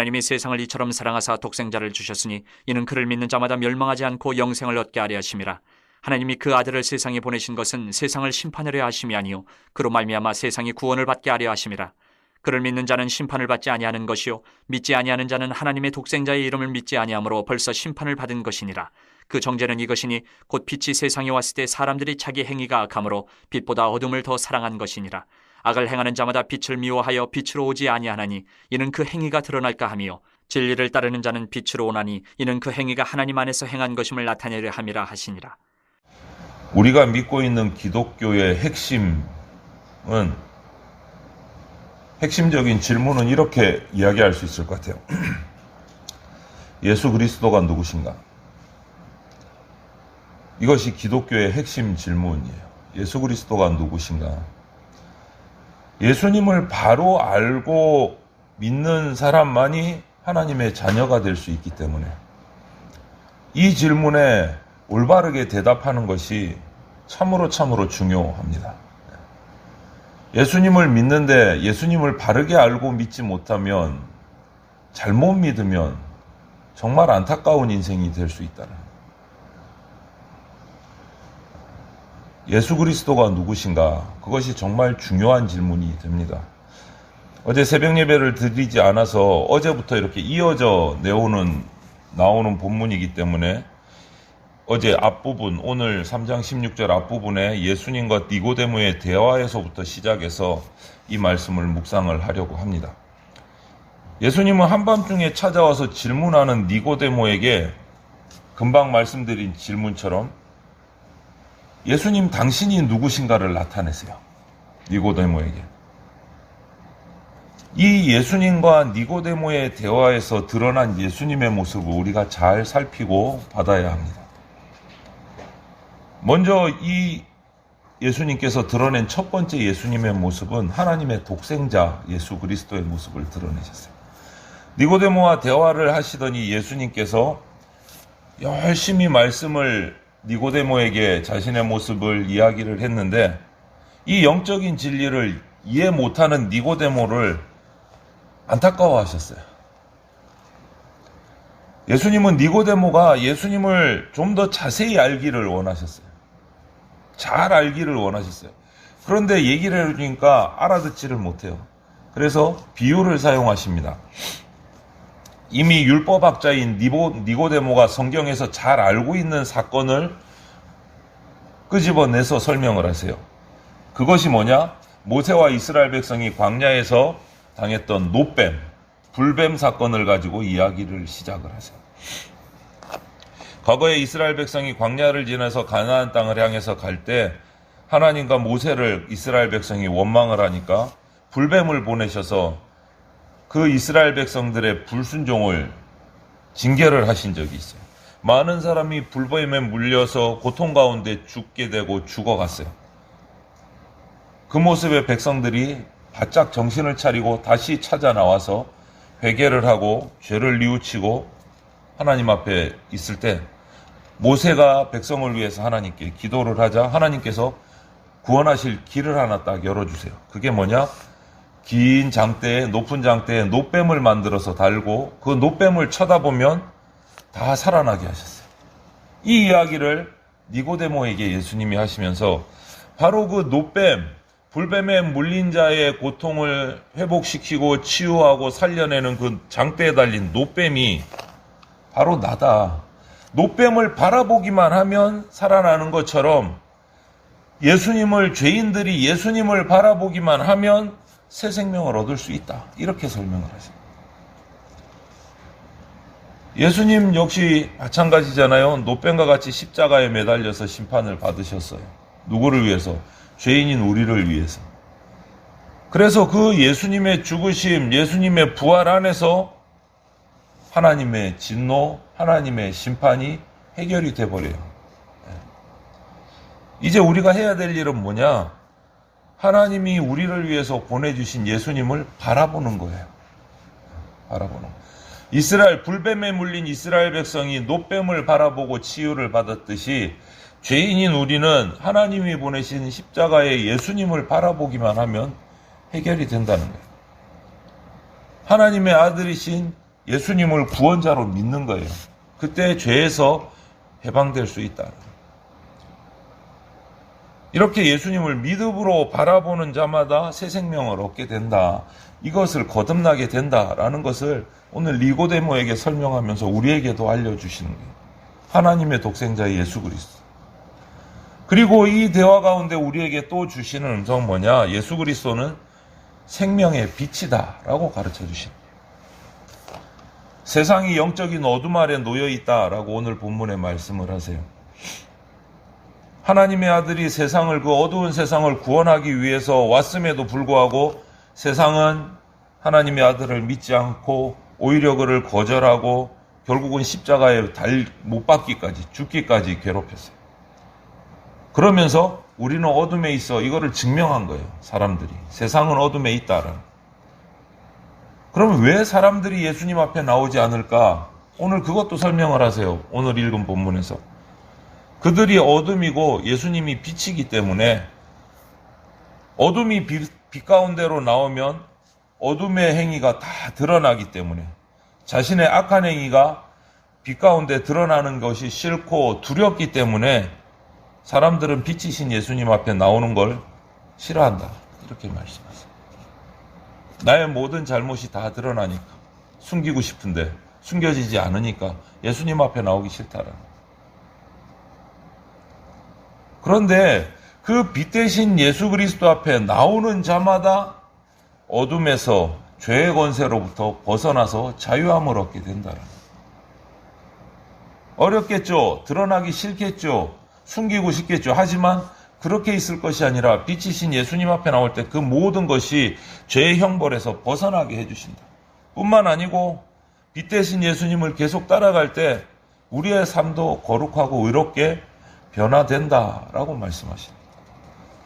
하나님이 세상을 이처럼 사랑하사 독생자를 주셨으니 이는 그를 믿는 자마다 멸망하지 않고 영생을 얻게 하려 하심이라. 하나님이 그 아들을 세상에 보내신 것은 세상을 심판하려 하심이 아니요 그로 말미암아 세상이 구원을 받게 하려 하심이라. 그를 믿는 자는 심판을 받지 아니하는 것이요 믿지 아니하는 자는 하나님의 독생자의 이름을 믿지 아니하므로 벌써 심판을 받은 것이니라. 그 정죄는 이것이니 곧 빛이 세상에 왔을 때 사람들이 자기 행위가 악함으로 빛보다 어둠을 더 사랑한 것이니라. 악을 행하는 자마다 빛을 미워하여 빛으로 오지 아니하나니 이는 그 행위가 드러날까 함이요 진리를 따르는 자는 빛으로 오나니 이는 그 행위가 하나님 안에서 행한 것임을 나타내려 함이라 하시니라. 우리가 믿고 있는 기독교의 핵심적인 질문은 이렇게 이야기할 수 있을 것 같아요. 예수 그리스도가 누구신가? 이것이 기독교의 핵심 질문이에요. 예수 그리스도가 누구신가? 예수님을 바로 알고 믿는 사람만이 하나님의 자녀가 될 수 있기 때문에 이 질문에 올바르게 대답하는 것이 참으로 중요합니다. 예수님을 믿는데 예수님을 바르게 알고 믿지 못하면, 잘못 믿으면 정말 안타까운 인생이 될 수 있다는. 예수 그리스도가 누구신가? 그것이 정말 중요한 질문이 됩니다. 어제 새벽 예배를 드리지 않아서 어제부터 이렇게 이어져 나오는 본문이기 때문에 어제 앞부분, 오늘 3장 16절 앞부분에 예수님과 니고데모의 대화에서부터 시작해서 이 말씀을 묵상을 하려고 합니다. 예수님은 한밤중에 찾아와서 질문하는 니고데모에게 금방 말씀드린 질문처럼 예수님 당신이 누구신가를 나타내세요. 니고데모에게. 이 예수님과 니고데모의 대화에서 드러난 예수님의 모습을 우리가 잘 살피고 받아야 합니다. 먼저 이 예수님께서 드러낸 첫 번째 예수님의 모습은 하나님의 독생자 예수 그리스도의 모습을 드러내셨어요. 니고데모와 대화를 하시더니 예수님께서 열심히 말씀을 니고데모에게 자신의 모습을 이야기를 했는데 이 영적인 진리를 이해 못하는 니고데모를 안타까워하셨어요. 예수님은 니고데모가 예수님을 좀 더 자세히 알기를 원하셨어요. 잘 알기를 원하셨어요. 그런데 얘기를 해주니까 알아듣지를 못해요. 그래서 비유를 사용하십니다. 이미 율법학자인 니고데모가 성경에서 잘 알고 있는 사건을 끄집어내서 설명을 하세요. 그것이 뭐냐? 모세와 이스라엘 백성이 광야에서 당했던 노뱀, 불뱀 사건을 가지고 이야기를 시작을 하세요. 과거에 이스라엘 백성이 광야를 지나서 가나안 땅을 향해서 갈 때 하나님과 모세를 이스라엘 백성이 원망을 하니까 불뱀을 보내셔서 그 이스라엘 백성들의 불순종을 징계를 하신 적이 있어요. 많은 사람이 불뱀에 물려서 고통 가운데 죽게 되고 죽어갔어요. 그 모습에 백성들이 바짝 정신을 차리고 다시 찾아 나와서 회개를 하고 죄를 뉘우치고 하나님 앞에 있을 때 모세가 백성을 위해서 하나님께 기도를 하자 하나님께서 구원하실 길을 하나 딱 열어주세요. 그게 뭐냐? 긴 장대에, 높은 장대에 노뱀을 만들어서 달고 그 노뱀을 쳐다보면 다 살아나게 하셨어요. 이 이야기를 니고데모에게 예수님이 하시면서 바로 그 노뱀, 불뱀에 물린 자의 고통을 회복시키고 치유하고 살려내는 그 장대에 달린 노뱀이 바로 나다. 노뱀을 바라보기만 하면 살아나는 것처럼 죄인들이 예수님을 바라보기만 하면 새 생명을 얻을 수 있다. 이렇게 설명을 하세요. 예수님 역시 마찬가지잖아요. 노뱀과 같이 십자가에 매달려서 심판을 받으셨어요. 누구를 위해서? 죄인인 우리를 위해서. 그래서 그 예수님의 죽으심, 예수님의 부활 안에서 하나님의 진노, 하나님의 심판이 해결이 돼버려요. 이제 우리가 해야 될 일은 뭐냐? 하나님이 우리를 위해서 보내주신 예수님을 바라보는 거예요. 바라보는 거예요. 불뱀에 물린 이스라엘 백성이 노뱀을 바라보고 치유를 받았듯이 죄인인 우리는 하나님이 보내신 십자가의 예수님을 바라보기만 하면 해결이 된다는 거예요. 하나님의 아들이신 예수님을 구원자로 믿는 거예요. 그때 죄에서 해방될 수 있다. 이렇게 예수님을 믿음으로 바라보는 자마다 새 생명을 얻게 된다. 이것을 거듭나게 된다라는 것을 오늘 니고데모에게 설명하면서 우리에게도 알려주시는 거예요. 하나님의 독생자 예수 그리스도. 그리고 이 대화 가운데 우리에게 또 주시는 음성은 뭐냐? 예수 그리스도는 생명의 빛이다 라고 가르쳐 주십니다. 세상이 영적인 어둠 아래 놓여 있다라고 오늘 본문에 말씀을 하세요. 하나님의 아들이 세상을, 그 어두운 세상을 구원하기 위해서 왔음에도 불구하고 세상은 하나님의 아들을 믿지 않고 오히려 그를 거절하고 결국은 십자가에 못 박기까지, 죽기까지 괴롭혔어요. 그러면서 우리는 어둠에 있어 이거를 증명한 거예요. 사람들이. 세상은 어둠에 있다라. 그러면 왜 사람들이 예수님 앞에 나오지 않을까? 오늘 그것도 설명을 하세요. 오늘 읽은 본문에서. 그들이 어둠이고 예수님이 빛이기 때문에 어둠이 빛 가운데로 나오면 어둠의 행위가 다 드러나기 때문에 자신의 악한 행위가 빛 가운데 드러나는 것이 싫고 두렵기 때문에 사람들은 빛이신 예수님 앞에 나오는 걸 싫어한다. 이렇게 말씀하세요. 나의 모든 잘못이 다 드러나니까 숨기고 싶은데 숨겨지지 않으니까 예수님 앞에 나오기 싫다라. 그런데 그 빛 대신 예수 그리스도 앞에 나오는 자마다 어둠에서 죄의 권세로부터 벗어나서 자유함을 얻게 된다. 어렵겠죠. 드러나기 싫겠죠. 숨기고 싶겠죠. 하지만 그렇게 있을 것이 아니라 빛이신 예수님 앞에 나올 때 그 모든 것이 죄의 형벌에서 벗어나게 해주신다. 뿐만 아니고 빛 대신 예수님을 계속 따라갈 때 우리의 삶도 거룩하고 의롭게 변화된다라고 말씀하십니다.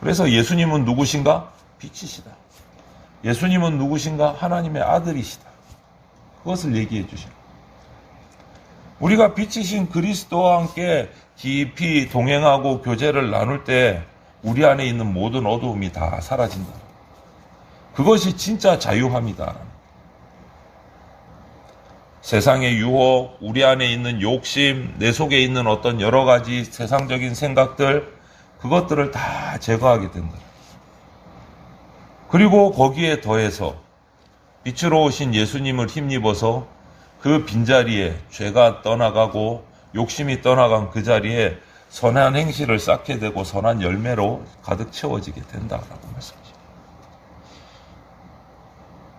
그래서 예수님은 누구신가? 빛이시다. 예수님은 누구신가? 하나님의 아들이시다. 그것을 얘기해 주십니다. 우리가 빛이신 그리스도와 함께 깊이 동행하고 교제를 나눌 때 우리 안에 있는 모든 어두움이 다 사라진다. 그것이 진짜 자유함이다. 세상의 유혹, 우리 안에 있는 욕심, 내 속에 있는 어떤 여러 가지 세상적인 생각들, 그것들을 다 제거하게 된다. 그리고 거기에 더해서 빛으로 오신 예수님을 힘입어서 그 빈자리에 죄가 떠나가고 욕심이 떠나간 그 자리에 선한 행실을 쌓게 되고 선한 열매로 가득 채워지게 된다라고 말씀하십니다.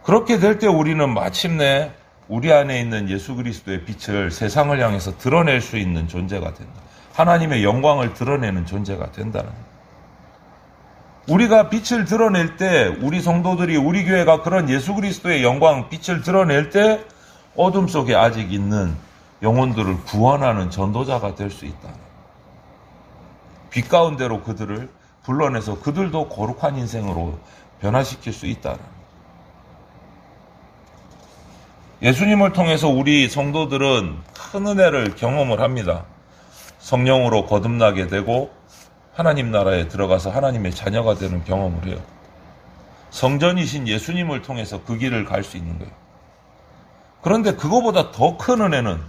그렇게 될 때 우리는 마침내 우리 안에 있는 예수 그리스도의 빛을 세상을 향해서 드러낼 수 있는 존재가 된다. 하나님의 영광을 드러내는 존재가 된다는 거예요. 우리가 빛을 드러낼 때 우리 성도들이 우리 교회가 그런 예수 그리스도의 영광, 빛을 드러낼 때 어둠 속에 아직 있는 영혼들을 구원하는 전도자가 될 수 있다. 빛 가운데로 그들을 불러내서 그들도 거룩한 인생으로 변화시킬 수 있다. 예수님을 통해서 우리 성도들은 큰 은혜를 경험을 합니다. 성령으로 거듭나게 되고 하나님 나라에 들어가서 하나님의 자녀가 되는 경험을 해요. 성전이신 예수님을 통해서 그 길을 갈 수 있는 거예요. 그런데 그거보다 더 큰 은혜는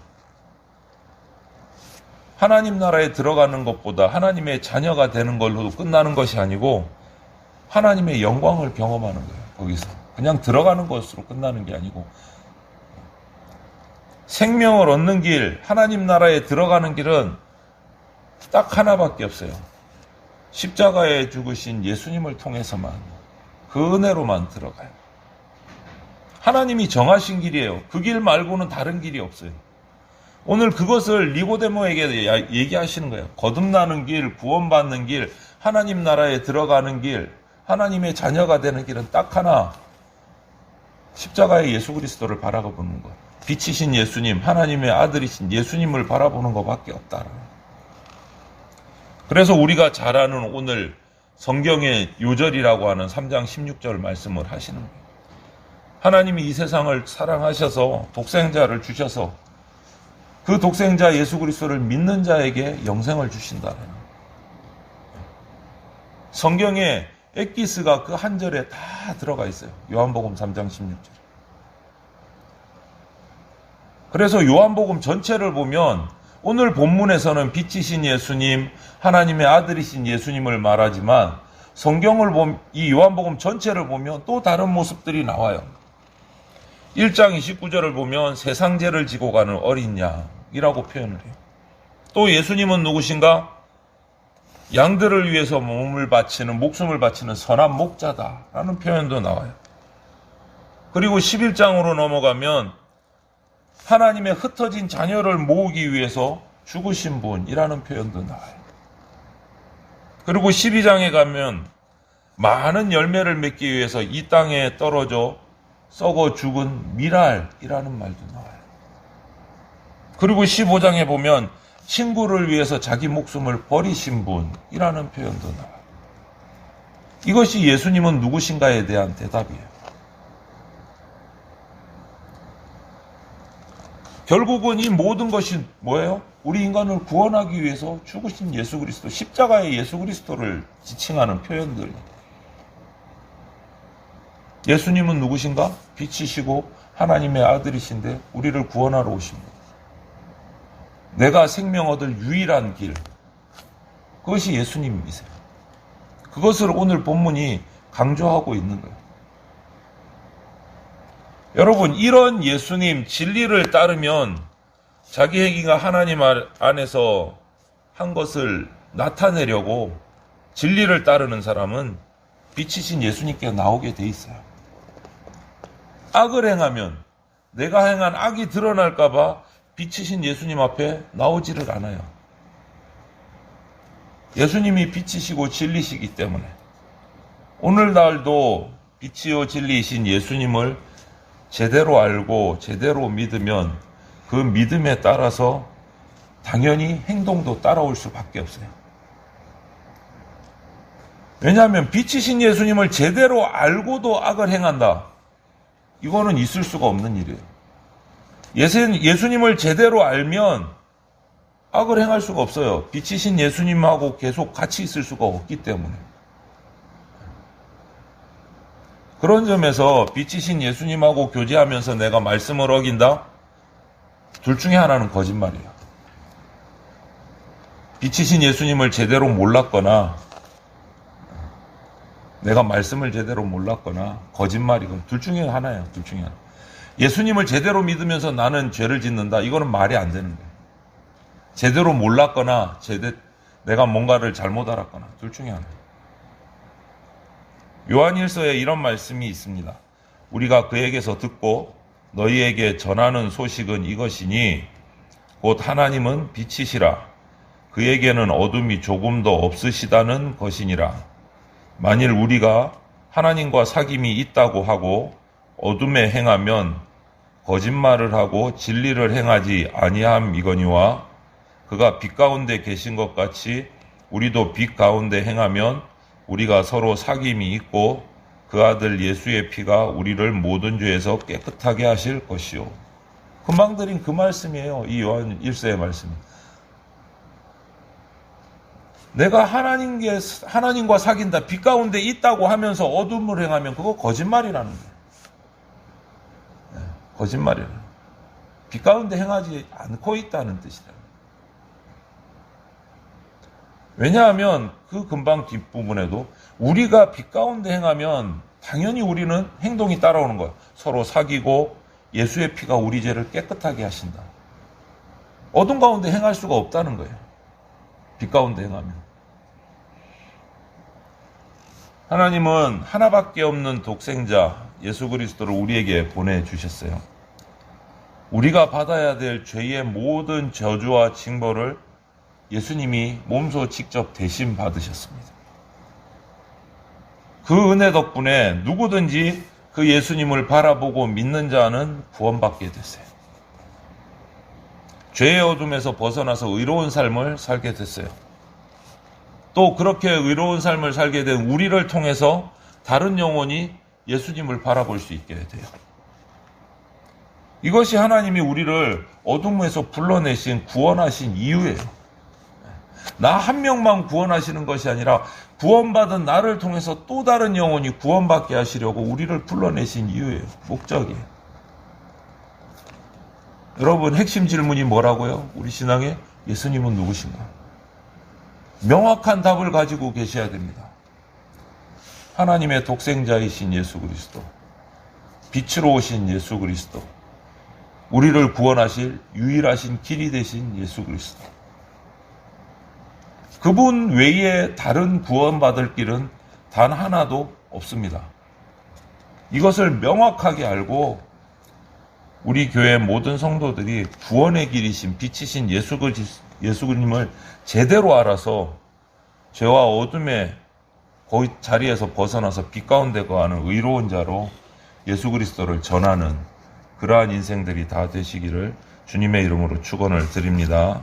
하나님 나라에 들어가는 것보다 하나님의 자녀가 되는 걸로도 끝나는 것이 아니고 하나님의 영광을 경험하는 거예요. 거기서 그냥 들어가는 것으로 끝나는 게 아니고 생명을 얻는 길, 하나님 나라에 들어가는 길은 딱 하나밖에 없어요. 십자가에 죽으신 예수님을 통해서만, 그 은혜로만 들어가요. 하나님이 정하신 길이에요. 그 길 말고는 다른 길이 없어요. 오늘 그것을 니고데모에게 얘기하시는 거예요. 거듭나는 길, 구원받는 길, 하나님 나라에 들어가는 길, 하나님의 자녀가 되는 길은 딱 하나, 십자가의 예수 그리스도를 바라보는 것. 빛이신 예수님, 하나님의 아들이신 예수님을 바라보는 것밖에 없다. 그래서 우리가 잘 아는 오늘 성경의 요절이라고 하는 3장 16절 말씀을 하시는 거예요. 하나님이 이 세상을 사랑하셔서 독생자를 주셔서 그 독생자 예수 그리스도를 믿는 자에게 영생을 주신다는 거예요. 성경에 엑기스가 그 한 절에 다 들어가 있어요. 요한복음 3장 16절. 그래서 요한복음 전체를 보면 오늘 본문에서는 빛이신 예수님, 하나님의 아들이신 예수님을 말하지만 성경을 보면 이 요한복음 전체를 보면 또 다른 모습들이 나와요. 1장 29절을 보면 세상 죄를 지고 가는 어린 양이라고 표현을 해요. 또 예수님은 누구신가? 양들을 위해서 목숨을 바치는 선한 목자다라는 표현도 나와요. 그리고 11장으로 넘어가면 하나님의 흩어진 자녀를 모으기 위해서 죽으신 분이라는 표현도 나와요. 그리고 12장에 가면 많은 열매를 맺기 위해서 이 땅에 떨어져 썩어 죽은 미랄이라는 말도 나와요. 그리고 15장에 보면 친구를 위해서 자기 목숨을 버리신 분이라는 표현도 나와요. 이것이 예수님은 누구신가에 대한 대답이에요. 결국은 이 모든 것이 뭐예요? 우리 인간을 구원하기 위해서 죽으신 예수 그리스도, 십자가의 예수 그리스도를 지칭하는 표현들. 예수님은 누구신가? 빛이시고 하나님의 아들이신데 우리를 구원하러 오신 분. 내가 생명 얻을 유일한 길. 그것이 예수님이세요. 그것을 오늘 본문이 강조하고 있는 거예요. 여러분, 이런 예수님 진리를 따르면 자기 행위가 하나님 안에서 한 것을 나타내려고 진리를 따르는 사람은 빛이신 예수님께 나오게 돼 있어요. 악을 행하면 내가 행한 악이 드러날까봐 빛이신 예수님 앞에 나오지를 않아요. 예수님이 빛이시고 진리시기 때문에 오늘날도 빛이요 진리이신 예수님을 제대로 알고 제대로 믿으면 그 믿음에 따라서 당연히 행동도 따라올 수밖에 없어요. 왜냐하면 빛이신 예수님을 제대로 알고도 악을 행한다. 이거는 있을 수가 없는 일이에요. 예수님을 제대로 알면 악을 행할 수가 없어요. 빛이신 예수님하고 계속 같이 있을 수가 없기 때문에. 그런 점에서 빛이신 예수님하고 교제하면서 내가 말씀을 어긴다? 둘 중에 하나는 거짓말이에요. 빛이신 예수님을 제대로 몰랐거나 내가 말씀을 제대로 몰랐거나 거짓말이건 둘 중에 하나예요. 둘 중에 하나. 예수님을 제대로 믿으면서 나는 죄를 짓는다. 이거는 말이 안 되는 거예요. 제대로 몰랐거나 내가 뭔가를 잘못 알았거나 둘 중에 하나. 요한일서에 이런 말씀이 있습니다. 우리가 그에게서 듣고 너희에게 전하는 소식은 이것이니 곧 하나님은 빛이시라. 그에게는 어둠이 조금도 없으시다는 것이니라. 만일 우리가 하나님과 사귐이 있다고 하고 어둠에 행하면 거짓말을 하고 진리를 행하지 아니함이거니와 그가 빛 가운데 계신 것 같이 우리도 빛 가운데 행하면 우리가 서로 사귐이 있고 그 아들 예수의 피가 우리를 모든 죄에서 깨끗하게 하실 것이요. 금방 드린 그 말씀이에요. 이 요한 1서의 말씀. 내가 하나님과 사귄다, 빛 가운데 있다고 하면서 어둠을 행하면 그거 거짓말이라는 거예요. 네, 거짓말이라는 거예요. 빛 가운데 행하지 않고 있다는 뜻이다. 왜냐하면 그 금방 뒷부분에도 우리가 빛 가운데 행하면 당연히 우리는 행동이 따라오는 거야. 서로 사귀고 예수의 피가 우리 죄를 깨끗하게 하신다. 어둠 가운데 행할 수가 없다는 거예요. 빛 가운데 행하면. 하나님은 하나밖에 없는 독생자 예수 그리스도를 우리에게 보내주셨어요. 우리가 받아야 될 죄의 모든 저주와 징벌을 예수님이 몸소 직접 대신 받으셨습니다. 그 은혜 덕분에 누구든지 그 예수님을 바라보고 믿는 자는 구원받게 됐어요. 죄의 어둠에서 벗어나서 의로운 삶을 살게 됐어요. 또 그렇게 의로운 삶을 살게 된 우리를 통해서 다른 영혼이 예수님을 바라볼 수 있게 돼요. 이것이 하나님이 우리를 어둠에서 불러내신 구원하신 이유예요. 나 한 명만 구원하시는 것이 아니라 구원받은 나를 통해서 또 다른 영혼이 구원받게 하시려고 우리를 불러내신 이유예요. 목적이에요. 여러분, 핵심 질문이 뭐라고요? 우리 신앙에 예수님은 누구신가? 명확한 답을 가지고 계셔야 됩니다. 하나님의 독생자이신 예수 그리스도, 빛으로 오신 예수 그리스도, 우리를 구원하실 유일하신 길이 되신 예수 그리스도. 그분 외에 다른 구원받을 길은 단 하나도 없습니다. 이것을 명확하게 알고 우리 교회 모든 성도들이 구원의 길이신 빛이신 예수 그님을 제대로 알아서 죄와 어둠의 거의 자리에서 벗어나서 빛 가운데 거하는 의로운 자로 예수 그리스도를 전하는 그러한 인생들이 다 되시기를 주님의 이름으로 축원을 드립니다.